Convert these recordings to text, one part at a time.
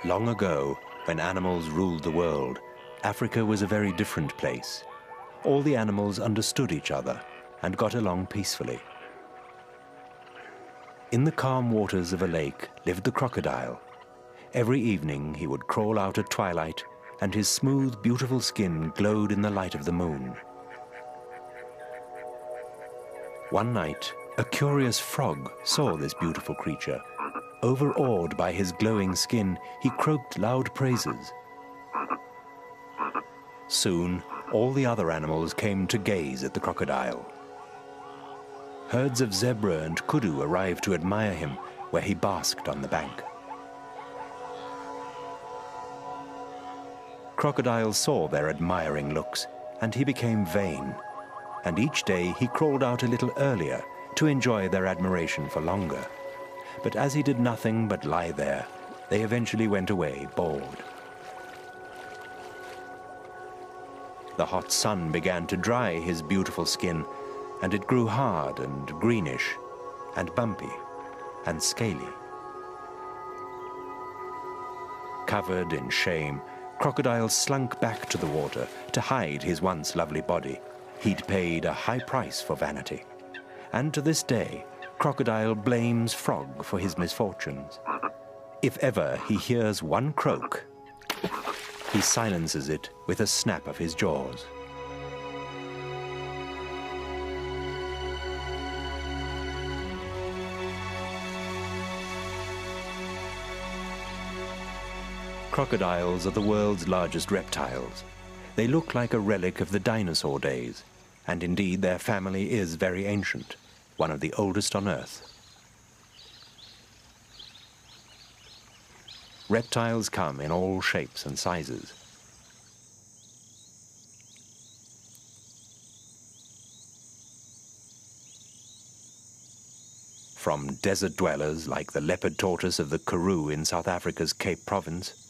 Long ago, when animals ruled the world, Africa was a very different place. All the animals understood each other and got along peacefully. In the calm waters of a lake lived the crocodile. Every evening he would crawl out at twilight, and his smooth, beautiful skin glowed in the light of the moon. One night, a curious frog saw this beautiful creature. Overawed by his glowing skin, he croaked loud praises. Soon, all the other animals came to gaze at the crocodile. Herds of zebra and kudu arrived to admire him, where he basked on the bank. Crocodiles saw their admiring looks, and he became vain, and each day he crawled out a little earlier to enjoy their admiration for longer. But as he did nothing but lie there, they eventually went away bored. The hot sun began to dry his beautiful skin, and it grew hard and greenish, and bumpy, and scaly. Covered in shame, Crocodile slunk back to the water to hide his once lovely body. He'd paid a high price for vanity, and to this day, Crocodile blames Frog for his misfortunes. If ever he hears one croak, he silences it with a snap of his jaws. Crocodiles are the world's largest reptiles. They look like a relic of the dinosaur days, and indeed their family is very ancient, one of the oldest on Earth. Reptiles come in all shapes and sizes. From desert dwellers like the leopard tortoise of the Karoo in South Africa's Cape Province,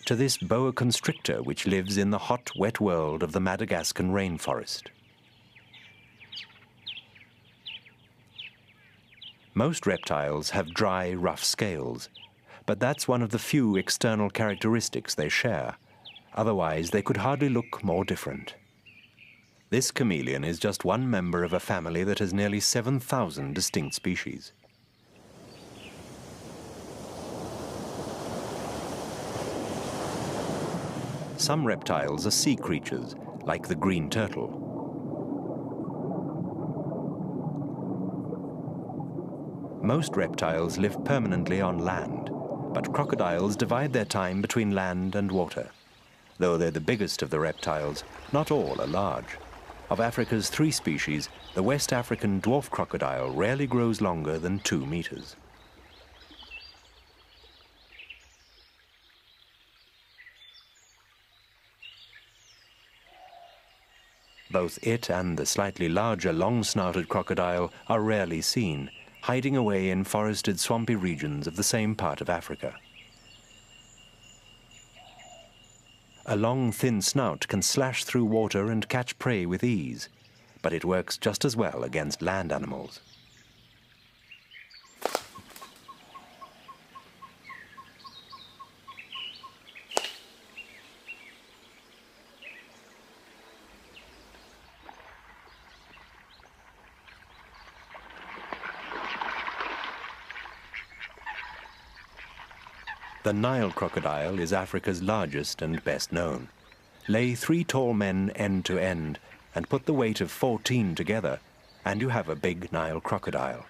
to this boa constrictor which lives in the hot, wet world of the Madagascan rainforest. Most reptiles have dry, rough scales, but that's one of the few external characteristics they share. Otherwise, they could hardly look more different. This chameleon is just one member of a family that has nearly 7,000 distinct species. Some reptiles are sea creatures, like the green turtle. Most reptiles live permanently on land, but crocodiles divide their time between land and water. Though they're the biggest of the reptiles, not all are large. Of Africa's 3 species, the West African dwarf crocodile rarely grows longer than 2 meters. Both it and the slightly larger long-snouted crocodile are rarely seen, hiding away in forested, swampy regions of the same part of Africa. A long, thin snout can slash through water and catch prey with ease, but it works just as well against land animals. The Nile crocodile is Africa's largest and best known. Lay 3 tall men end to end and put the weight of 14 together, and you have a big Nile crocodile.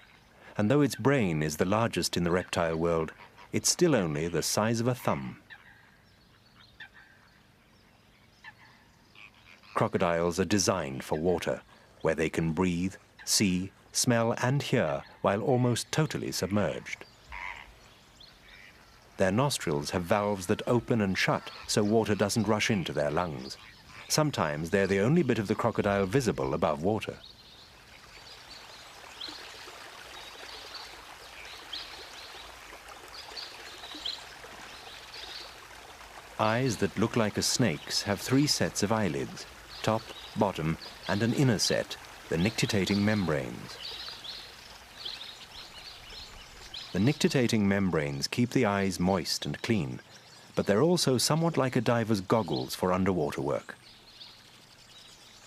And though its brain is the largest in the reptile world, it's still only the size of a thumb. Crocodiles are designed for water, where they can breathe, see, smell and hear while almost totally submerged. Their nostrils have valves that open and shut so water doesn't rush into their lungs. Sometimes they're the only bit of the crocodile visible above water. Eyes that look like a snake's have 3 sets of eyelids, top, bottom, and an inner set, the nictitating membranes. The nictitating membranes keep the eyes moist and clean, but they're also somewhat like a diver's goggles for underwater work.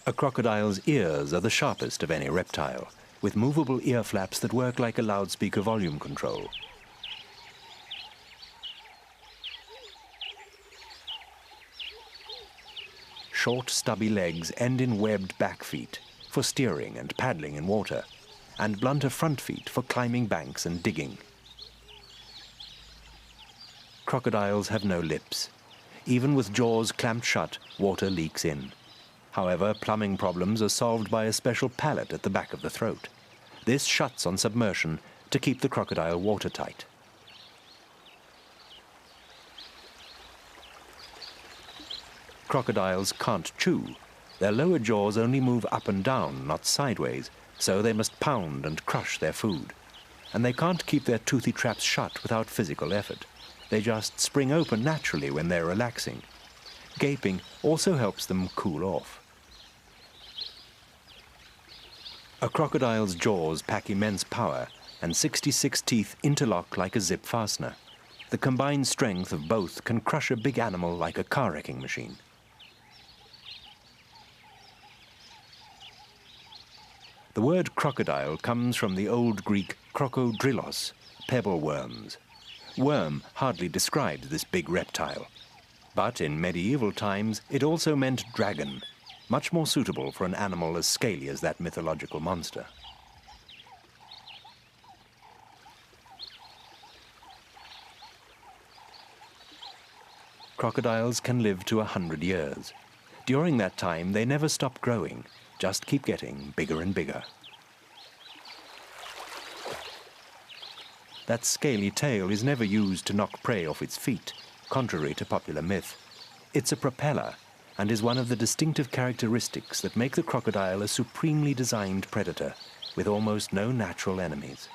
A crocodile's ears are the sharpest of any reptile, with movable ear flaps that work like a loudspeaker volume control. Short, stubby legs end in webbed back feet for steering and paddling in water, and blunter front feet for climbing banks and digging. Crocodiles have no lips. Even with jaws clamped shut, water leaks in. However, plumbing problems are solved by a special palate at the back of the throat. This shuts on submersion to keep the crocodile watertight. Crocodiles can't chew. Their lower jaws only move up and down, not sideways, so they must pound and crush their food. And they can't keep their toothy traps shut without physical effort. They just spring open naturally when they're relaxing. Gaping also helps them cool off. A crocodile's jaws pack immense power, and 66 teeth interlock like a zip fastener. The combined strength of both can crush a big animal like a car wrecking machine. The word crocodile comes from the Old Greek krokodrillos, pebble worms. Worm hardly describes this big reptile. But in medieval times, it also meant dragon, much more suitable for an animal as scaly as that mythological monster. Crocodiles can live to 100 years. During that time, they never stop growing, just keep getting bigger and bigger. That scaly tail is never used to knock prey off its feet, contrary to popular myth. It's a propeller and is one of the distinctive characteristics that make the crocodile a supremely designed predator with almost no natural enemies.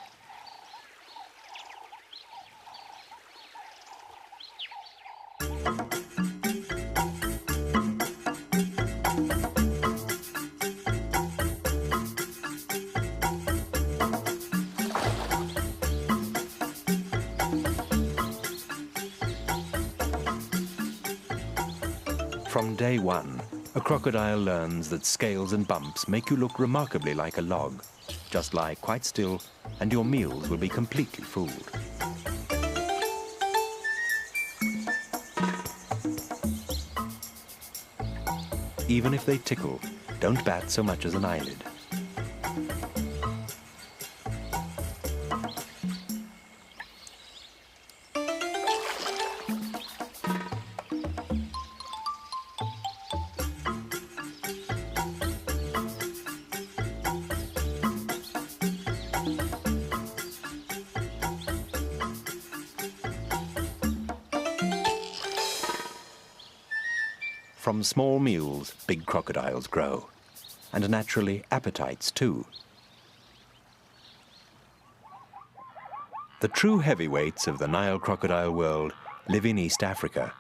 From day one, a crocodile learns that scales and bumps make you look remarkably like a log. Just lie quite still, and your meals will be completely fooled. Even if they tickle, don't bat so much as an eyelid. From small meals, big crocodiles grow, and naturally appetites too. The true heavyweights of the Nile crocodile world live in East Africa.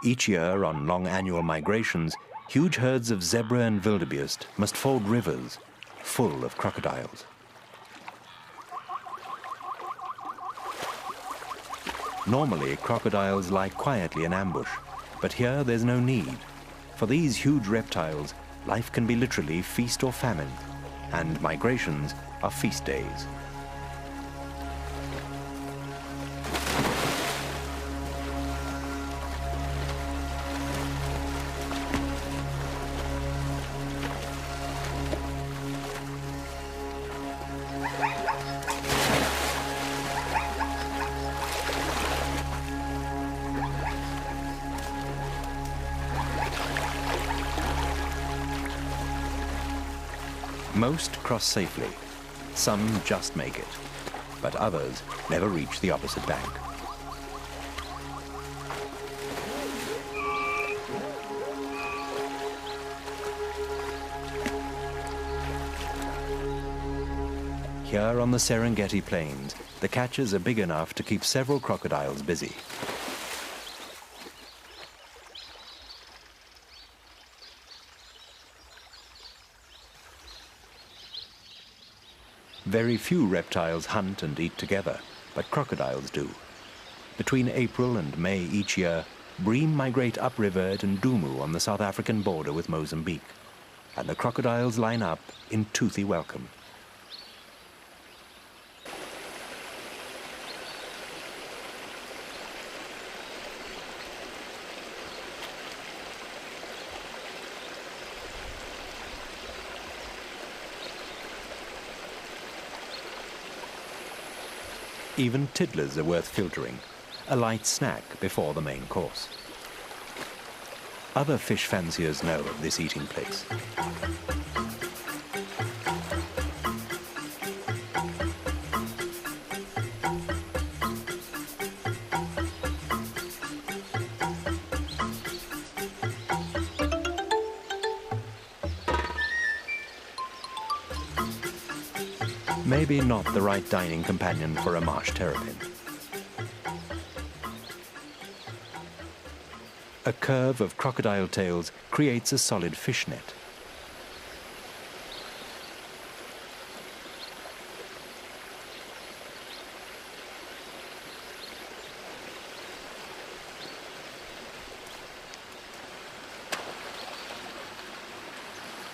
Each year, on long annual migrations, huge herds of zebra and wildebeest must ford rivers full of crocodiles. Normally, crocodiles lie quietly in ambush, but here there's no need. For these huge reptiles, life can be literally feast or famine, and migrations are feast days. Most cross safely. Some just make it, but others never reach the opposite bank. Here on the Serengeti Plains, the catches are big enough to keep several crocodiles busy. Very few reptiles hunt and eat together, but crocodiles do. Between April and May each year, bream migrate upriver at Ndumu on the South African border with Mozambique, and the crocodiles line up in toothy welcome. Even tiddlers are worth filtering, a light snack before the main course. Other fish fanciers know of this eating place. Maybe not the right dining companion for a marsh terrapin. A curve of crocodile tails creates a solid fish net.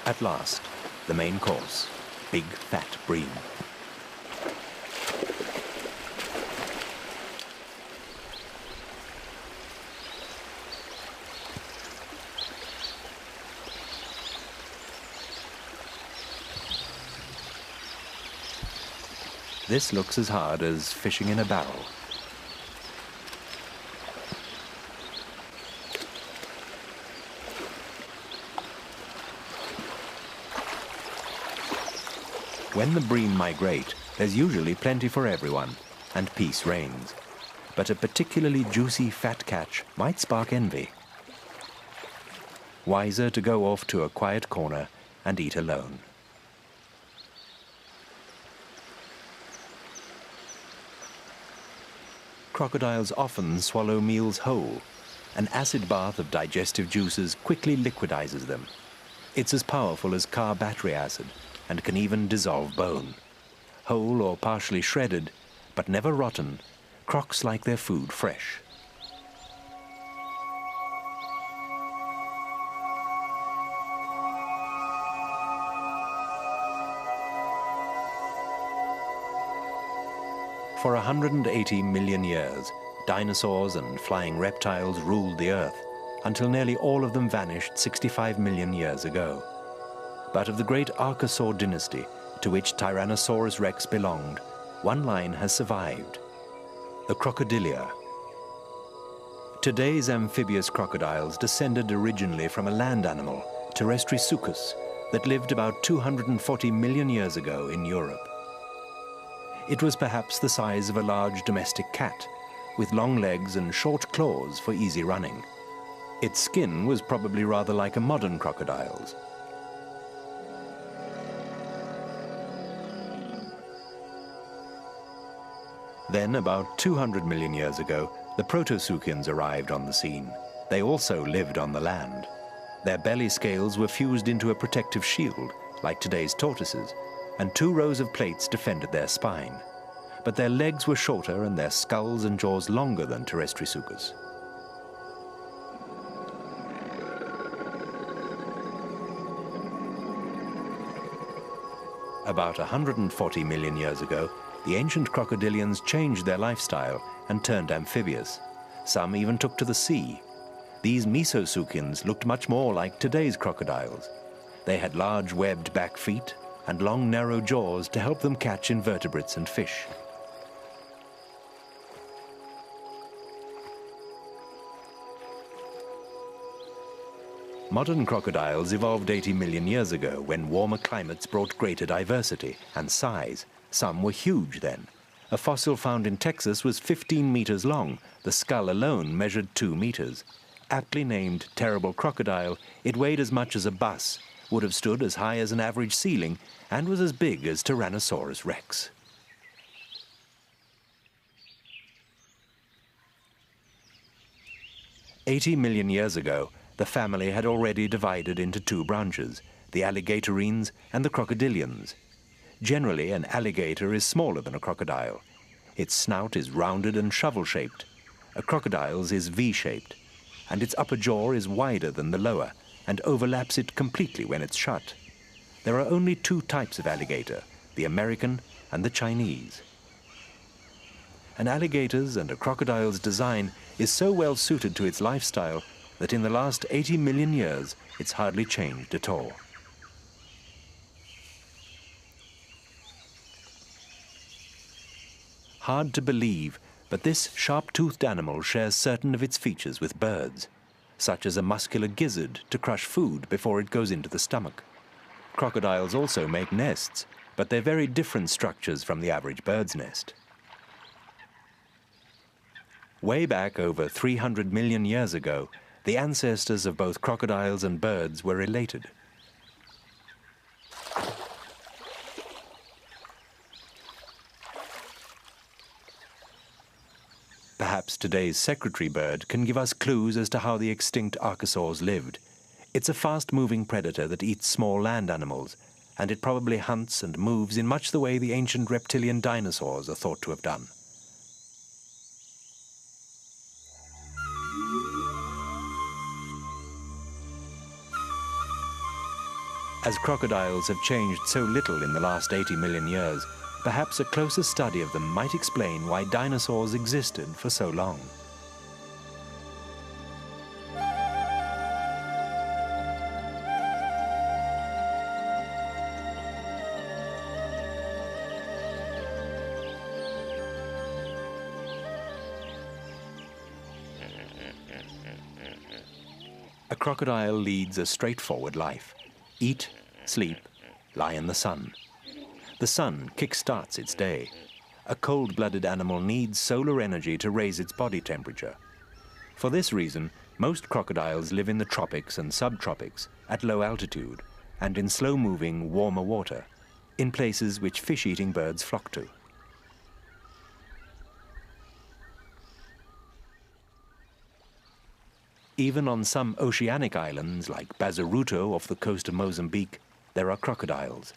At last, the main course, big fat bream. This looks as hard as fishing in a barrel. When the bream migrate, there's usually plenty for everyone, and peace reigns. But a particularly juicy fat catch might spark envy. Wiser to go off to a quiet corner and eat alone. Crocodiles often swallow meals whole. An acid bath of digestive juices quickly liquidizes them. It's as powerful as car battery acid and can even dissolve bone. Whole or partially shredded, but never rotten, crocs like their food fresh. For 180 million years, dinosaurs and flying reptiles ruled the Earth, until nearly all of them vanished 65 million years ago. But of the great Archosaur dynasty, to which Tyrannosaurus rex belonged, one line has survived, the crocodilia. Today's amphibious crocodiles descended originally from a land animal, Terrestrisuchus, that lived about 240 million years ago in Europe. It was perhaps the size of a large domestic cat, with long legs and short claws for easy running. Its skin was probably rather like a modern crocodile's. Then, about 200 million years ago, the Protosuchians arrived on the scene. They also lived on the land. Their belly scales were fused into a protective shield, like today's tortoises, and 2 rows of plates defended their spine. But their legs were shorter and their skulls and jaws longer than Terrestrisuchus. About 140 million years ago, the ancient crocodilians changed their lifestyle and turned amphibious. Some even took to the sea. These Mesosuchians looked much more like today's crocodiles. They had large webbed back feet and long narrow jaws to help them catch invertebrates and fish. Modern crocodiles evolved 80 million years ago when warmer climates brought greater diversity and size. Some were huge then. A fossil found in Texas was 15 meters long. The skull alone measured 2 meters. Aptly named Terrible Crocodile, it weighed as much as a bus, would have stood as high as an average ceiling, and was as big as Tyrannosaurus rex. "80 million years ago, the family had already divided into 2 branches, the alligatorines and the crocodilians. Generally, an alligator is smaller than a crocodile. Its snout is rounded and shovel-shaped. A crocodile's is V-shaped, and its upper jaw is wider than the lower and overlaps it completely when it's shut. There are only 2 types of alligator, the American and the Chinese. An alligator's and a crocodile's design is so well suited to its lifestyle that in the last 80 million years it's hardly changed at all. Hard to believe, but this sharp-toothed animal shares certain of its features with birds, such as a muscular gizzard to crush food before it goes into the stomach. Crocodiles also make nests, but they're very different structures from the average bird's nest. Way back over 300 million years ago, the ancestors of both crocodiles and birds were related. Perhaps today's secretary bird can give us clues as to how the extinct archosaurs lived. It's a fast-moving predator that eats small land animals, and it probably hunts and moves in much the way the ancient reptilian dinosaurs are thought to have done. As crocodiles have changed so little in the last 80 million years, perhaps a closer study of them might explain why dinosaurs existed for so long. A crocodile leads a straightforward life. Eat, sleep, lie in the sun. The sun kick-starts its day. A cold-blooded animal needs solar energy to raise its body temperature. For this reason, most crocodiles live in the tropics and subtropics, at low altitude, and in slow-moving, warmer water, in places which fish-eating birds flock to. Even on some oceanic islands, like Bazaruto off the coast of Mozambique, there are crocodiles.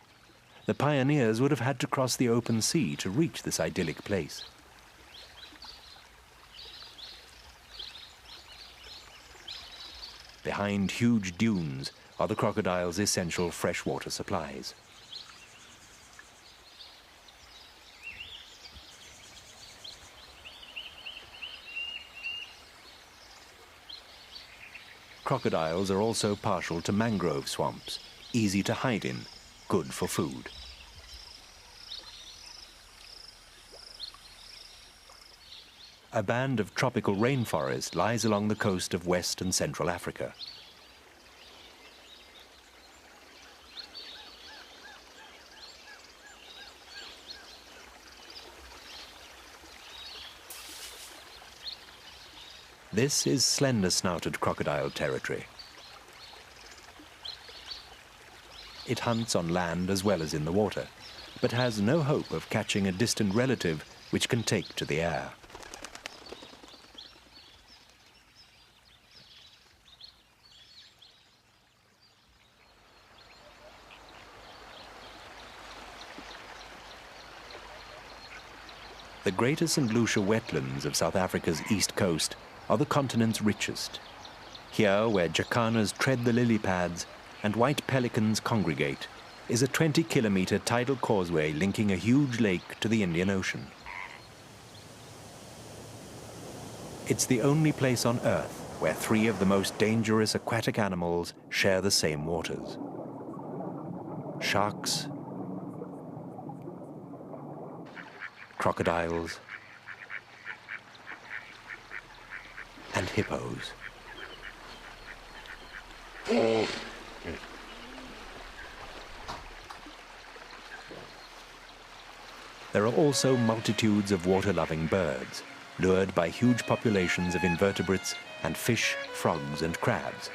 The pioneers would have had to cross the open sea to reach this idyllic place. Behind huge dunes are the crocodile's essential freshwater supplies. Crocodiles are also partial to mangrove swamps, easy to hide in, good for food. A band of tropical rainforest lies along the coast of West and Central Africa. This is slender-snouted crocodile territory. It hunts on land as well as in the water, but has no hope of catching a distant relative which can take to the air. The Greater St. Lucia wetlands of South Africa's east coast are the continent's richest. Here, where jacanas tread the lily pads and white pelicans congregate, is a 20-kilometer tidal causeway linking a huge lake to the Indian Ocean. It's the only place on Earth where 3 of the most dangerous aquatic animals share the same waters. Sharks, crocodiles, and hippos. There are also multitudes of water-loving birds, lured by huge populations of invertebrates and fish, frogs and crabs.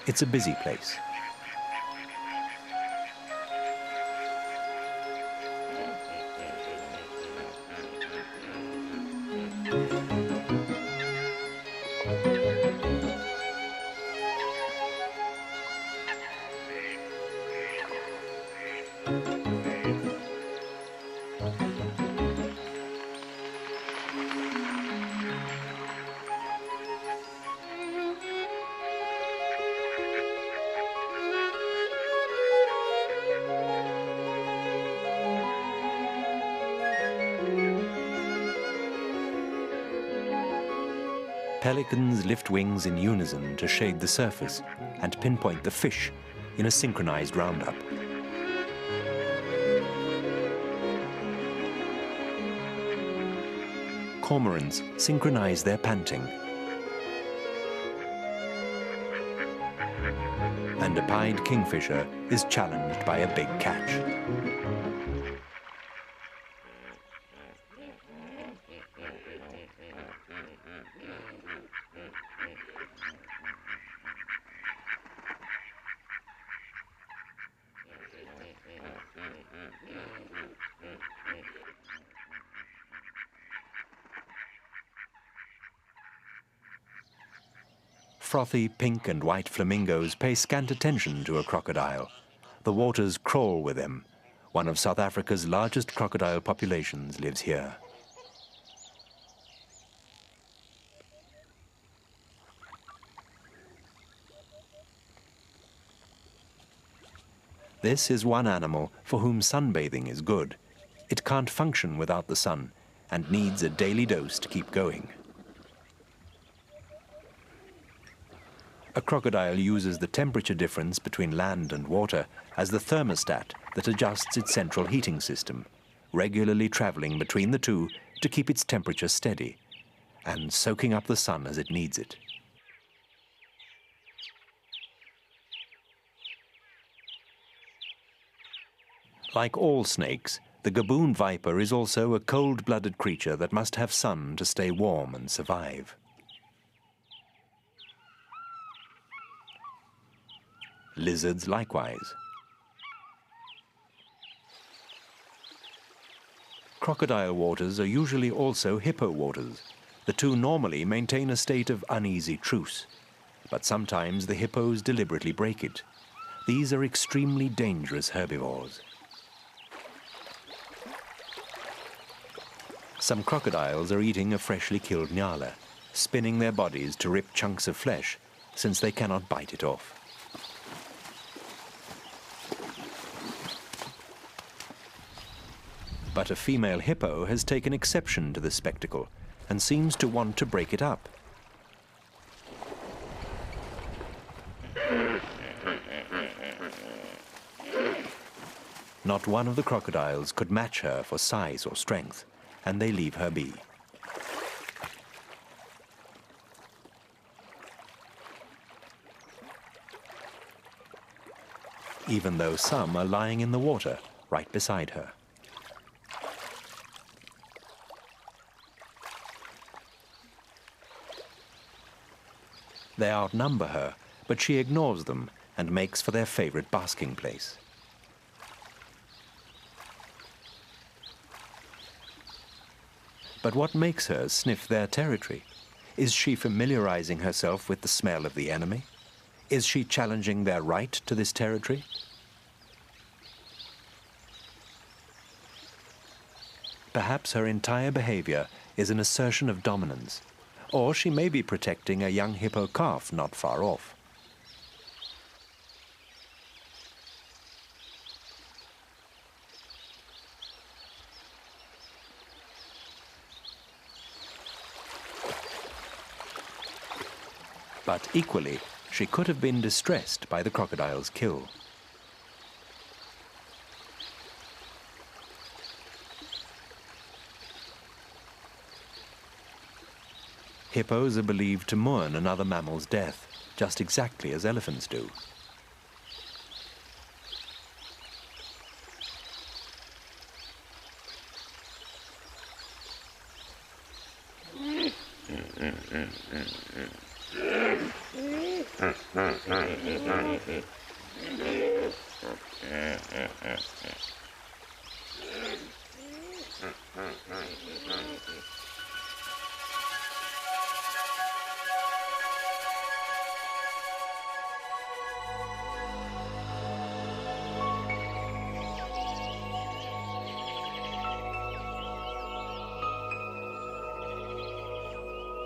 It's a busy place. Pelicans lift wings in unison to shade the surface and pinpoint the fish in a synchronized roundup. Cormorants synchronize their panting. And a pied kingfisher is challenged by a big catch. Frothy pink and white flamingos pay scant attention to a crocodile. The waters crawl with them. One of South Africa's largest crocodile populations lives here. This is one animal for whom sunbathing is good. It can't function without the sun and needs a daily dose to keep going. A crocodile uses the temperature difference between land and water as the thermostat that adjusts its central heating system, regularly traveling between the two to keep its temperature steady and soaking up the sun as it needs it. Like all snakes, the gaboon viper is also a cold-blooded creature that must have sun to stay warm and survive. Lizards likewise. Crocodile waters are usually also hippo waters. The two normally maintain a state of uneasy truce, but sometimes the hippos deliberately break it. These are extremely dangerous herbivores. Some crocodiles are eating a freshly killed nyala, spinning their bodies to rip chunks of flesh, since they cannot bite it off. But a female hippo has taken exception to the spectacle and seems to want to break it up. Not one of the crocodiles could match her for size or strength, and they leave her be. Even though some are lying in the water right beside her. They outnumber her, but she ignores them and makes for their favorite basking place. But what makes her sniff their territory? Is she familiarizing herself with the smell of the enemy? Is she challenging their right to this territory? Perhaps her entire behavior is an assertion of dominance, or she may be protecting a young hippo calf not far off. But equally, she could have been distressed by the crocodile's kill. Hippos are believed to mourn another mammal's death, just exactly as elephants do.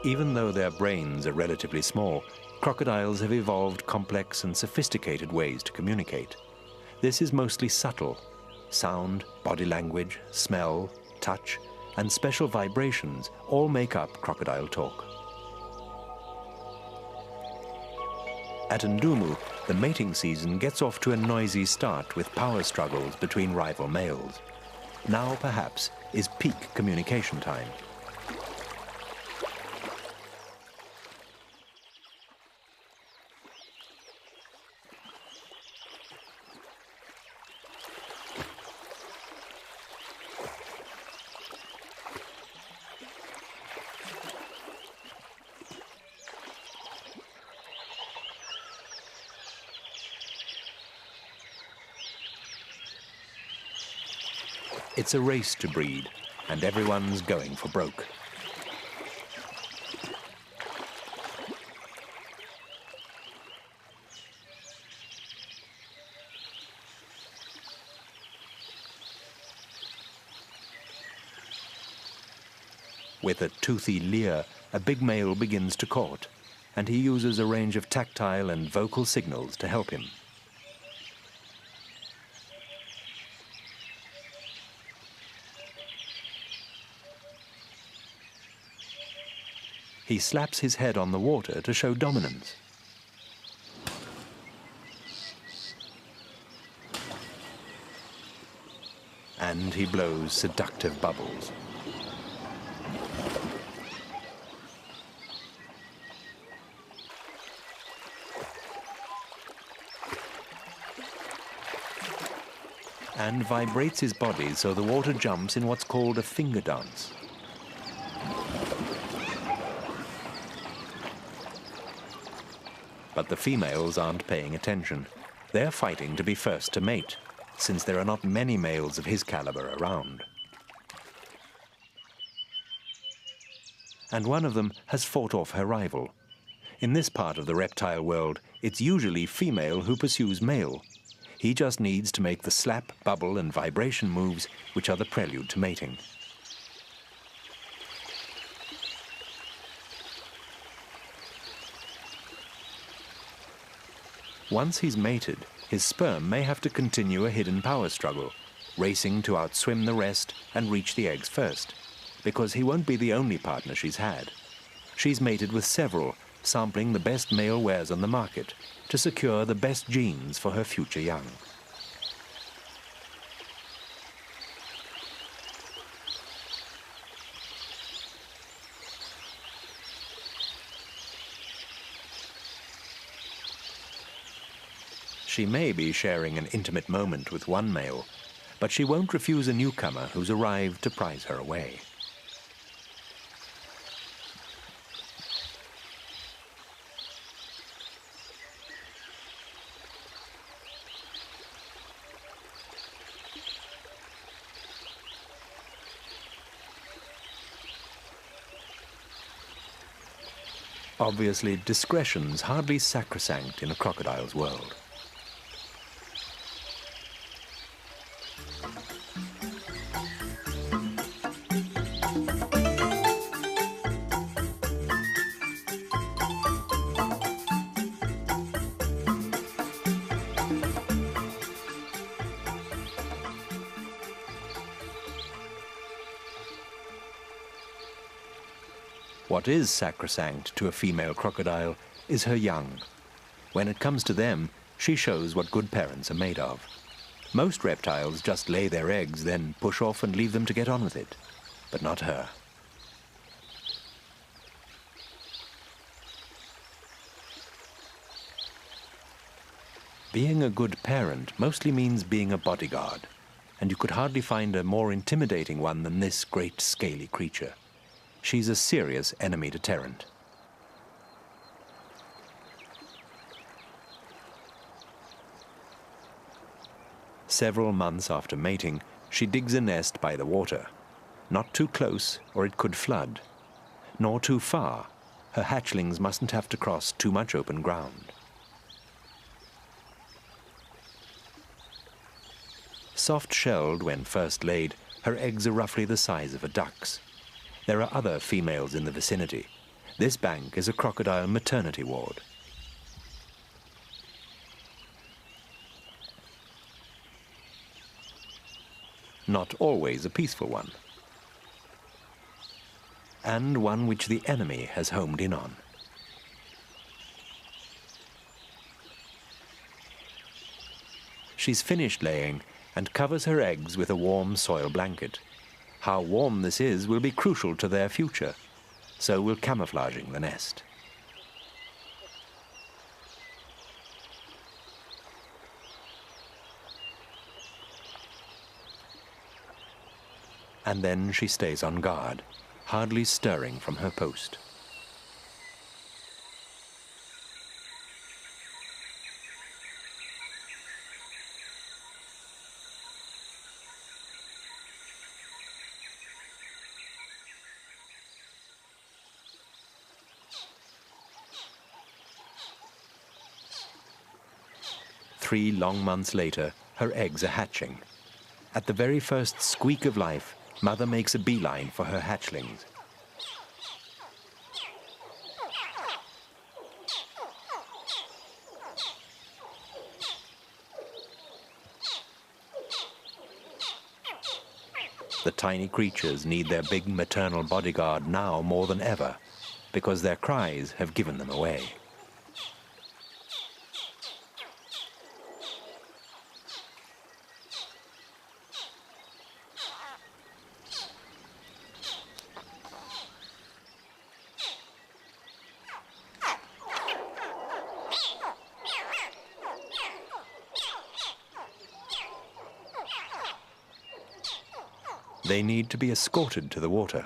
Even though their brains are relatively small, crocodiles have evolved complex and sophisticated ways to communicate. This is mostly subtle. Sound, body language, smell, touch, and special vibrations all make up crocodile talk. At Ndumu, the mating season gets off to a noisy start with power struggles between rival males. Now, perhaps, is peak communication time. It's a race to breed, and everyone's going for broke. With a toothy leer, a big male begins to court, and he uses a range of tactile and vocal signals to help him. He slaps his head on the water to show dominance. And he blows seductive bubbles. And vibrates his body so the water jumps in what's called a finger dance. But the females aren't paying attention. They're fighting to be first to mate, since there are not many males of his caliber around. And one of them has fought off her rival. In this part of the reptile world, it's usually female who pursues male. He just needs to make the slap, bubble, and vibration moves, which are the prelude to mating. Once he's mated, his sperm may have to continue a hidden power struggle, racing to outswim the rest and reach the eggs first, because he won't be the only partner she's had. She's mated with several, sampling the best male wares on the market to secure the best genes for her future young. She may be sharing an intimate moment with one male, but she won't refuse a newcomer who's arrived to prize her away. Obviously, discretion's hardly sacrosanct in a crocodile's world. What is sacrosanct to a female crocodile is her young. When it comes to them, she shows what good parents are made of. Most reptiles just lay their eggs, then push off and leave them to get on with it. But not her. Being a good parent mostly means being a bodyguard, and you could hardly find a more intimidating one than this great scaly creature. She's a serious enemy deterrent. Several months after mating, she digs a nest by the water. Not too close, or it could flood. Nor too far. Her hatchlings mustn't have to cross too much open ground. Soft-shelled when first laid, her eggs are roughly the size of a duck's. There are other females in the vicinity. This bank is a crocodile maternity ward. Not always a peaceful one, and one which the enemy has homed in on. She's finished laying and covers her eggs with a warm soil blanket. How warm this is will be crucial to their future, so will camouflaging the nest. And then she stays on guard, hardly stirring from her post. Three long months later, her eggs are hatching. At the very first squeak of life, Mother makes a beeline for her hatchlings. The tiny creatures need their big maternal bodyguard now more than ever, because their cries have given them away. They need to be escorted to the water.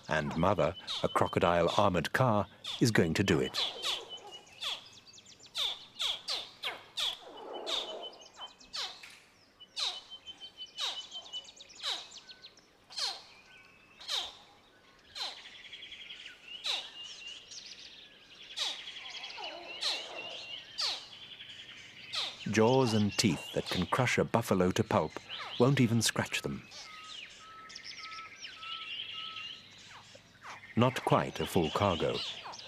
And Mother, a crocodile armored car, is going to do it. Jaws and teeth that can crush a buffalo to pulp won't even scratch them. Not quite a full cargo.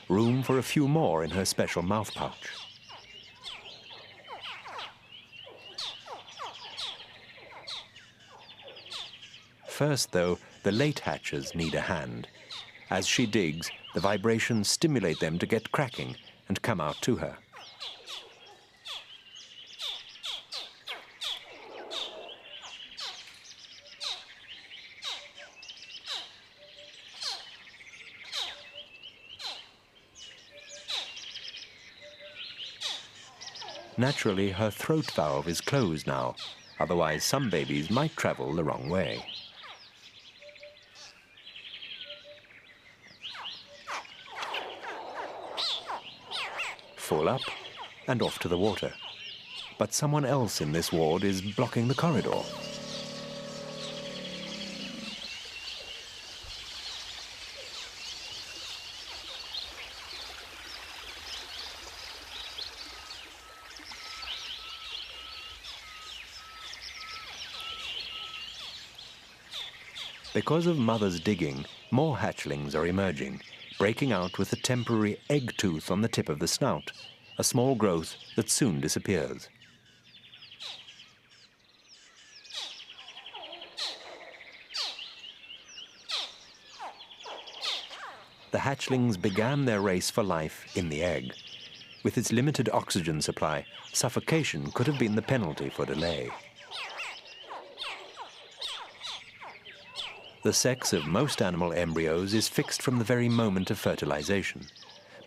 Room for a few more in her special mouth pouch. First, though, the late hatchers need a hand. As she digs, the vibrations stimulate them to get cracking and come out to her. Naturally, her throat valve is closed now, otherwise some babies might travel the wrong way. Full up and off to the water. But someone else in this ward is blocking the corridor. Because of Mother's digging, more hatchlings are emerging, breaking out with a temporary egg tooth on the tip of the snout, a small growth that soon disappears. The hatchlings began their race for life in the egg. With its limited oxygen supply, suffocation could have been the penalty for delay. The sex of most animal embryos is fixed from the very moment of fertilization.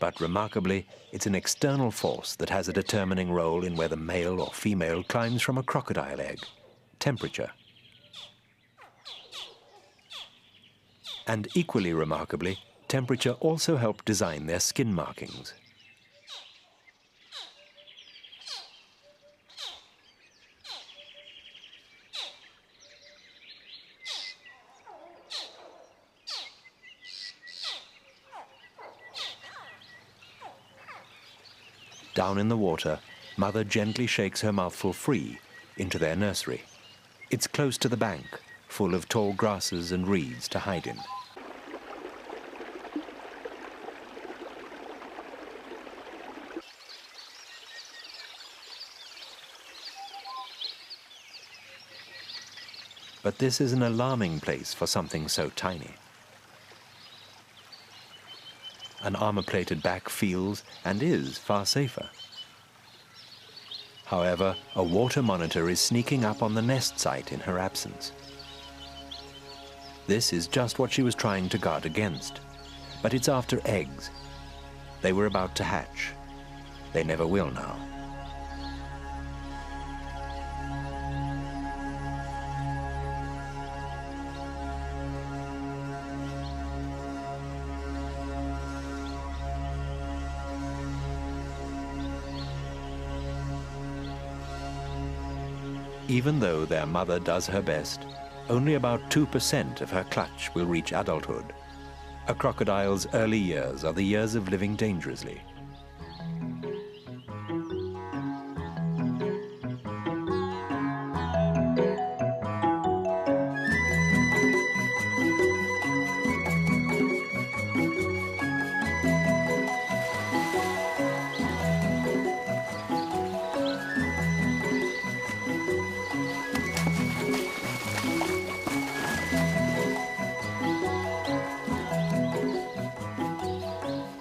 But remarkably, it's an external force that has a determining role in whether male or female climbs from a crocodile egg: temperature. And equally remarkably, temperature also helped design their skin markings. Down in the water, Mother gently shakes her mouthful free into their nursery. It's close to the bank, full of tall grasses and reeds to hide in. But this is an alarming place for something so tiny. An armor-plated back feels and is far safer. However, a water monitor is sneaking up on the nest site in her absence. This is just what she was trying to guard against, but it's after eggs. They were about to hatch. They never will now. Even though their mother does her best, only about 2% of her clutch will reach adulthood. A crocodile's early years are the years of living dangerously.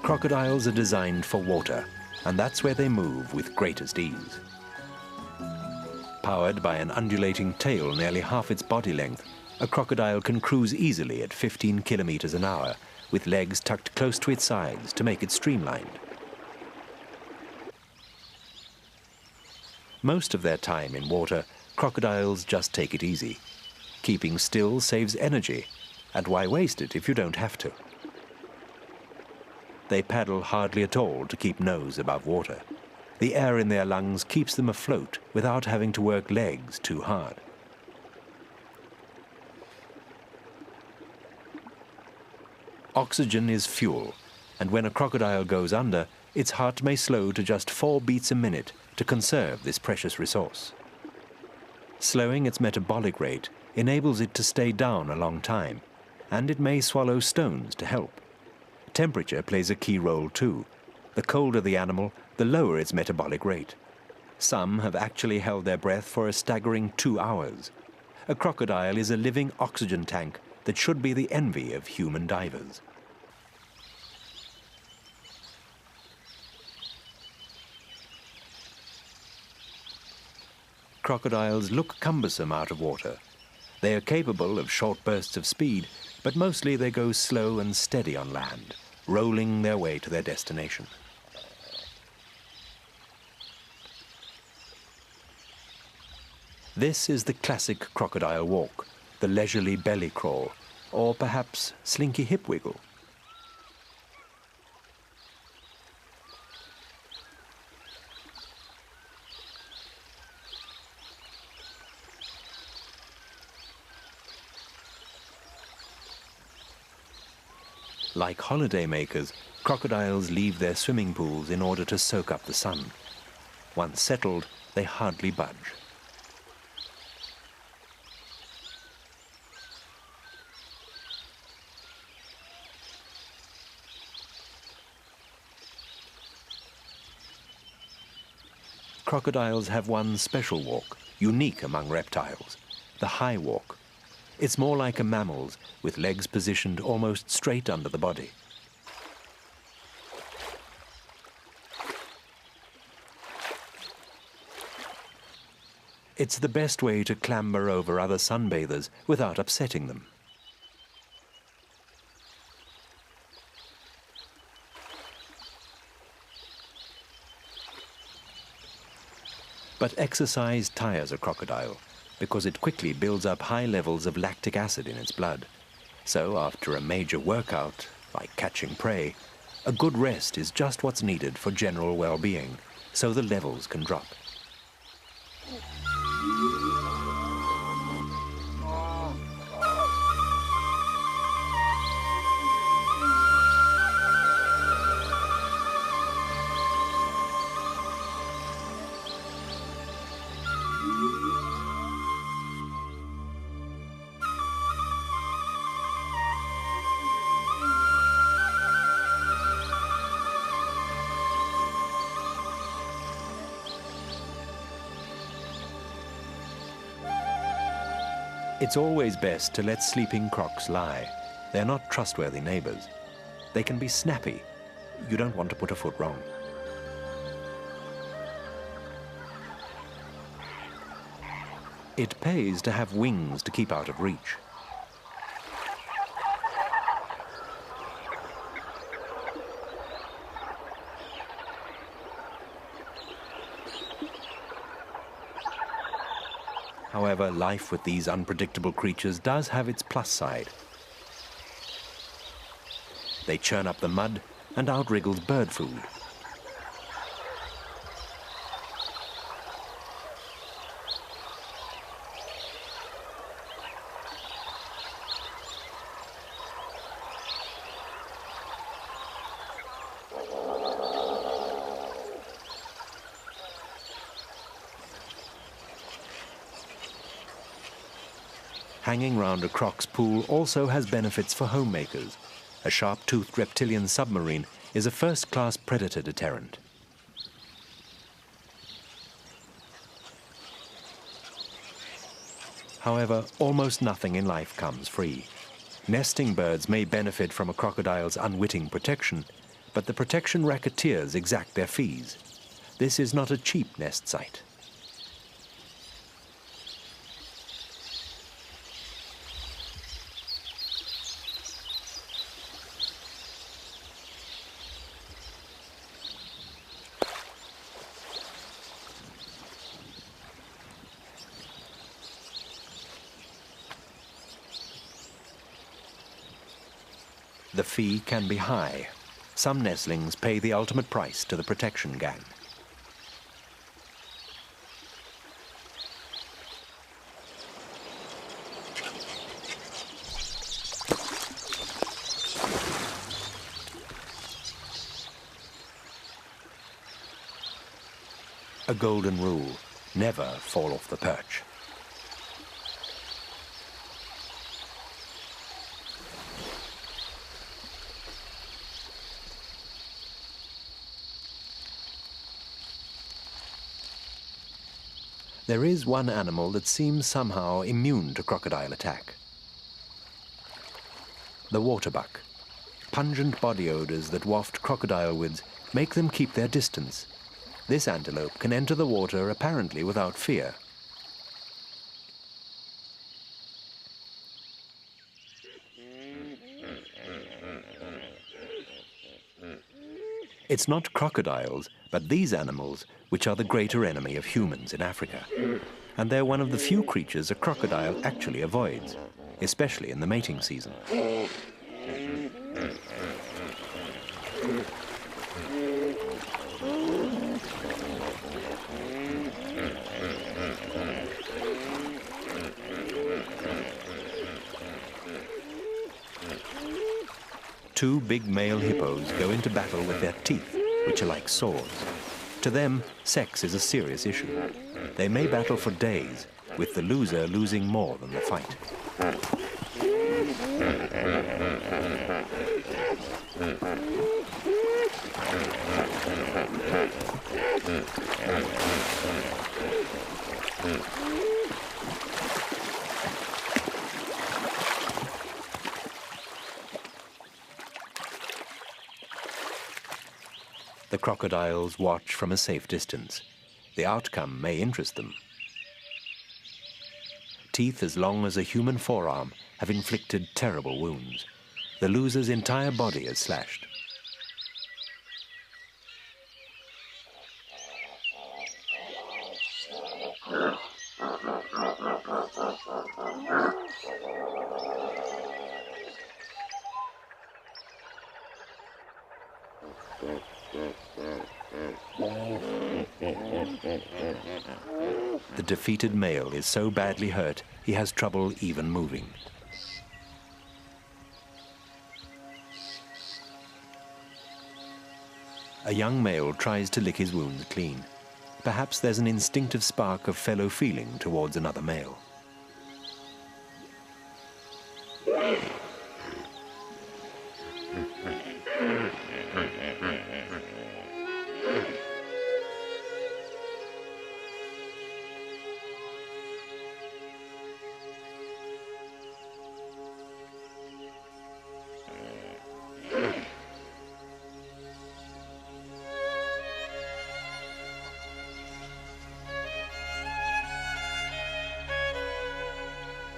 Crocodiles are designed for water, and that's where they move with greatest ease. Powered by an undulating tail nearly half its body length, a crocodile can cruise easily at 15 kilometers an hour, with legs tucked close to its sides to make it streamlined. Most of their time in water, crocodiles just take it easy. Keeping still saves energy, and why waste it if you don't have to? They paddle hardly at all to keep nose above water. The air in their lungs keeps them afloat without having to work legs too hard. Oxygen is fuel, and when a crocodile goes under, its heart may slow to just 4 beats a minute to conserve this precious resource. Slowing its metabolic rate enables it to stay down a long time, and it may swallow stones to help. Temperature plays a key role too. The colder the animal, the lower its metabolic rate. Some have actually held their breath for a staggering 2 hours. A crocodile is a living oxygen tank that should be the envy of human divers. Crocodiles look cumbersome out of water. They are capable of short bursts of speed, but mostly they go slow and steady on land, rolling their way to their destination. This is the classic crocodile walk, the leisurely belly crawl, or perhaps slinky hip wiggle. Like holidaymakers, crocodiles leave their swimming pools in order to soak up the sun. Once settled, they hardly budge. Crocodiles have one special walk, unique among reptiles, the high walk. It's more like a mammal's, with legs positioned almost straight under the body. It's the best way to clamber over other sunbathers without upsetting them. But exercise tires a crocodile because it quickly builds up high levels of lactic acid in its blood. So after a major workout, like catching prey, a good rest is just what's needed for general well-being, so the levels can drop. It's always best to let sleeping crocs lie. They're not trustworthy neighbors. They can be snappy. You don't want to put a foot wrong. It pays to have wings to keep out of reach. However, life with these unpredictable creatures does have its plus side. They churn up the mud and out-wriggle bird food. Hanging round a croc's pool also has benefits for homemakers. A sharp-toothed reptilian submarine is a first-class predator deterrent. However, almost nothing in life comes free. Nesting birds may benefit from a crocodile's unwitting protection, but the protection racketeers exact their fees. This is not a cheap nest site. The fee can be high. Some nestlings pay the ultimate price to the protection gang. A golden rule: never fall off the perch. There is one animal that seems somehow immune to crocodile attack. The waterbuck. Pungent body odors that waft crocodile wids make them keep their distance. This antelope can enter the water apparently without fear. It's not crocodiles, but these animals which are the greater enemy of humans in Africa. And they're one of the few creatures a crocodile actually avoids, especially in the mating season. Two big male hippos go into battle with their teeth, which are like swords. To them, sex is a serious issue. They may battle for days, with the loser losing more than the fight. The crocodiles watch from a safe distance. The outcome may interest them. Teeth as long as a human forearm have inflicted terrible wounds. The loser's entire body is slashed. The defeated male is so badly hurt he has trouble even moving. A young male tries to lick his wounds clean. Perhaps there's an instinctive spark of fellow feeling towards another male.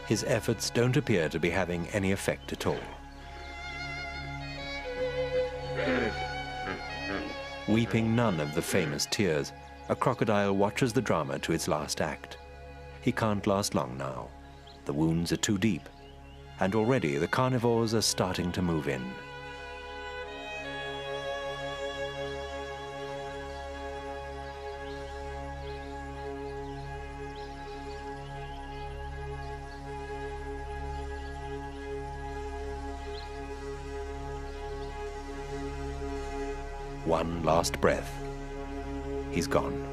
His efforts don't appear to be having any effect at all. Weeping none of the famous tears, a crocodile watches the drama to its last act. He can't last long now. The wounds are too deep, and already the carnivores are starting to move in. One last breath. He's gone.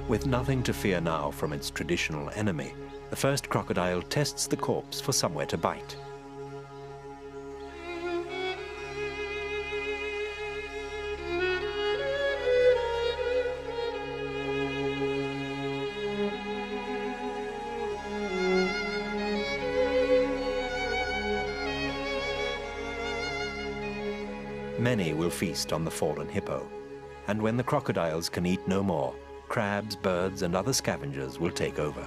With nothing to fear now from its traditional enemy, the first crocodile tests the corpse for somewhere to bite. Many will feast on the fallen hippo, and when the crocodiles can eat no more, crabs, birds, and other scavengers will take over.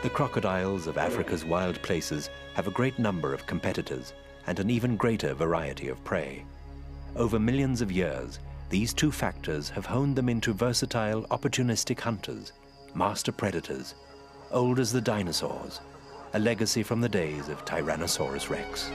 The crocodiles of Africa's wild places have a great number of competitors and an even greater variety of prey. Over millions of years, these two factors have honed them into versatile, opportunistic hunters, master predators, old as the dinosaurs, a legacy from the days of Tyrannosaurus Rex.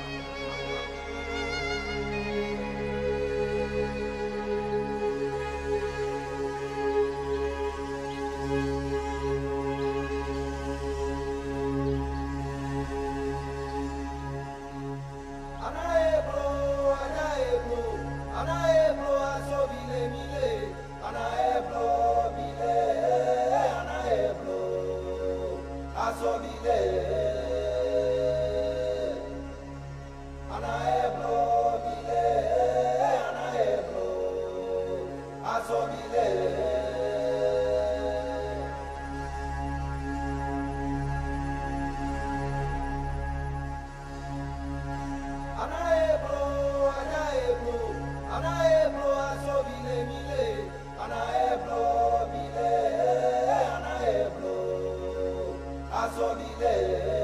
Asobile